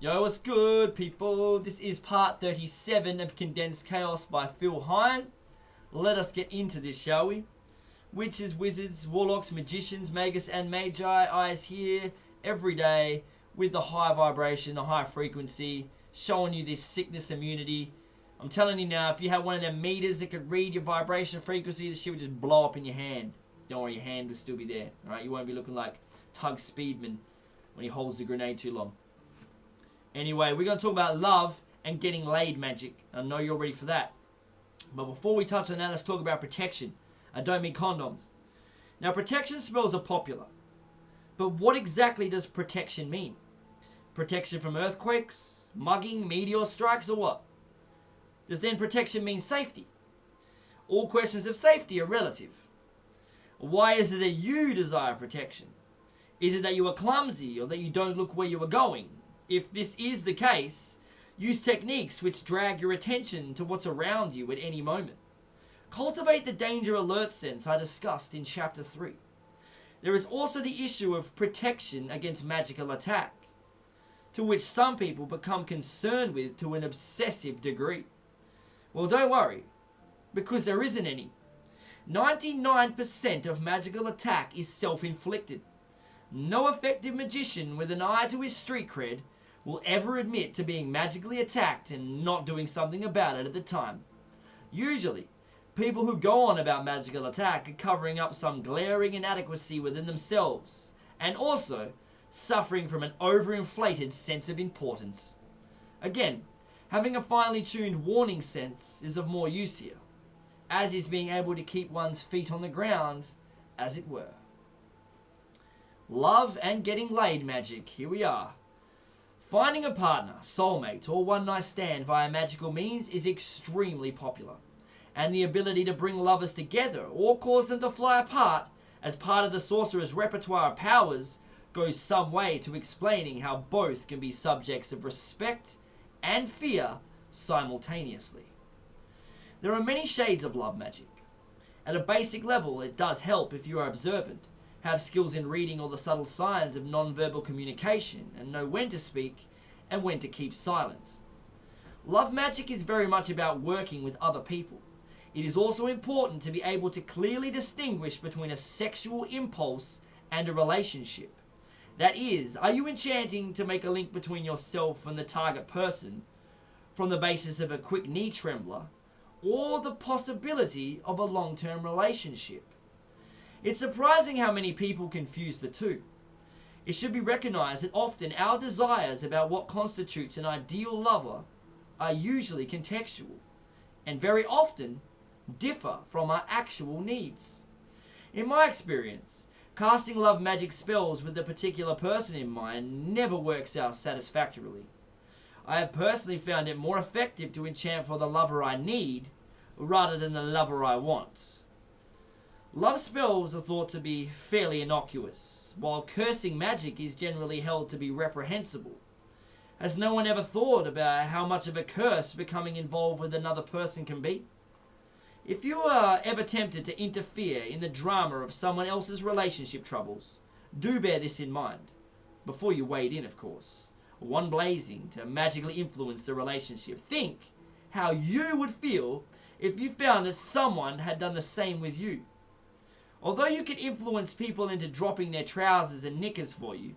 Yo, what's good, people? This is part 37 of Condensed Chaos by Phil Hine. Let us get into this, shall we? Witches, wizards, warlocks, magicians, magus, and magi, eyes here every day with the high vibration, the high frequency, showing you this sickness immunity. I'm telling you now, if you had one of them meters that could read your vibration frequency, the shit would just blow up in your hand. Don't worry, your hand will still be there. Alright, you won't be looking like Tug Speedman when he holds the grenade too long. Anyway, we're going to talk about love and getting laid magic. I know you're ready for that. But before we touch on that, let's talk about protection. I don't mean condoms. Now, protection spells are popular. But what exactly does protection mean? Protection from earthquakes, mugging, meteor strikes, or what? Does then protection mean safety? All questions of safety are relative. Why is it that you desire protection? Is it that you are clumsy or that you don't look where you are going? If this is the case, use techniques which drag your attention to what's around you at any moment. Cultivate the danger alert sense I discussed in chapter 3. There is also the issue of protection against magical attack, to which some people become concerned with to an obsessive degree. Well, don't worry, because there isn't any. 99% of magical attack is self-inflicted. No effective magician with an eye to his street cred will ever admit to being magically attacked and not doing something about it at the time. Usually, people who go on about magical attack are covering up some glaring inadequacy within themselves, and also suffering from an overinflated sense of importance. Again, having a finely tuned warning sense is of more use here, as is being able to keep one's feet on the ground, as it were. Love and getting laid magic, here we are. Finding a partner, soulmate, or one-night stand via magical means is extremely popular, and the ability to bring lovers together or cause them to fly apart as part of the sorcerer's repertoire of powers goes some way to explaining how both can be subjects of respect and fear simultaneously. There are many shades of love magic. At a basic level, it does help if you are observant, have skills in reading all the subtle signs of non-verbal communication, and know when to speak and when to keep silent. Love magic is very much about working with other people. It is also important to be able to clearly distinguish between a sexual impulse and a relationship. That is, are you enchanting to make a link between yourself and the target person from the basis of a quick knee trembler, or the possibility of a long-term relationship? It's surprising how many people confuse the two. It should be recognized that often our desires about what constitutes an ideal lover are usually contextual, and very often differ from our actual needs. In my experience, casting love magic spells with a particular person in mind never works out satisfactorily. I have personally found it more effective to enchant for the lover I need rather than the lover I want. Love spells are thought to be fairly innocuous, while cursing magic is generally held to be reprehensible. Has no one ever thought about how much of a curse becoming involved with another person can be? If you are ever tempted to interfere in the drama of someone else's relationship troubles, do bear this in mind. Before you wade in, of course. One blazing to magically influence the relationship. Think how you would feel if you found that someone had done the same with you. Although you can influence people into dropping their trousers and knickers for you,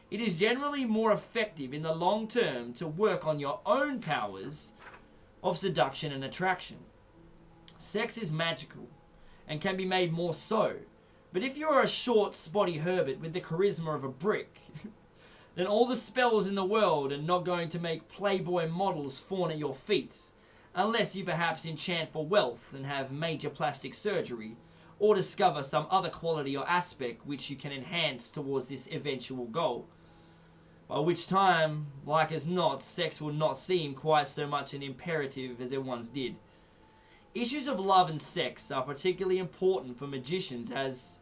it is generally more effective in the long term to work on your own powers of seduction and attraction. Sex is magical and can be made more so, but if you are a short, spotty Herbert with the charisma of a brick, then all the spells in the world are not going to make Playboy models fawn at your feet, unless you perhaps enchant for wealth and have major plastic surgery, or discover some other quality or aspect which you can enhance towards this eventual goal. By which time, like as not, sex will not seem quite so much an imperative as it once did. Issues of love and sex are particularly important for magicians as,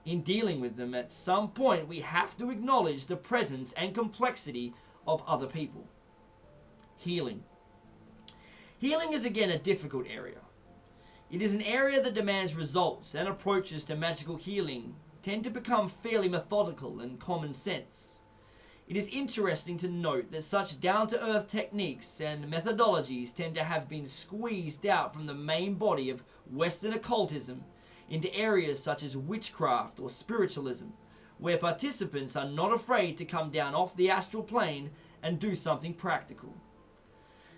in dealing with them, at some point we have to acknowledge the presence and complexity of other people. Healing. Healing is again a difficult area. It is an area that demands results, and approaches to magical healing tend to become fairly methodical and common sense. It is interesting to note that such down-to-earth techniques and methodologies tend to have been squeezed out from the main body of Western occultism into areas such as witchcraft or spiritualism, where participants are not afraid to come down off the astral plane and do something practical.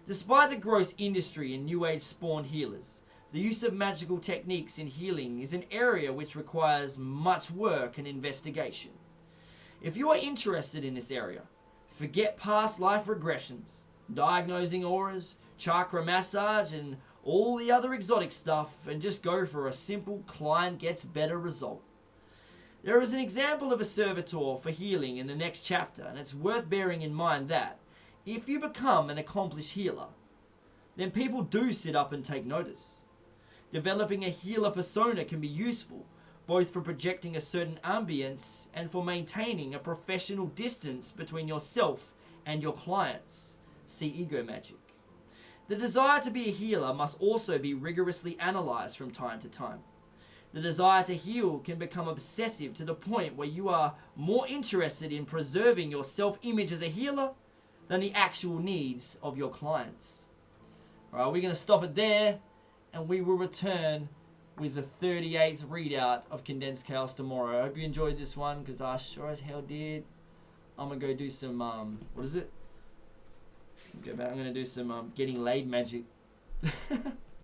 Despite the gross industry in New Age spawned healers, the use of magical techniques in healing is an area which requires much work and investigation. If you are interested in this area, forget past life regressions, diagnosing auras, chakra massage, and all the other exotic stuff, and just go for a simple client gets better result. There is an example of a servitor for healing in the next chapter, and it's worth bearing in mind that if you become an accomplished healer, then people do sit up and take notice. Developing a healer persona can be useful, both for projecting a certain ambience and for maintaining a professional distance between yourself and your clients. See ego magic. The desire to be a healer must also be rigorously analyzed from time to time. The desire to heal can become obsessive to the point where you are more interested in preserving your self-image as a healer than the actual needs of your clients. Alright, we're going to stop it there, and we will return with the 38th readout of Condensed Chaos tomorrow. I hope you enjoyed this one, because I sure as hell did. I'm going to go do some, what is it? I'm going to do some getting laid magic.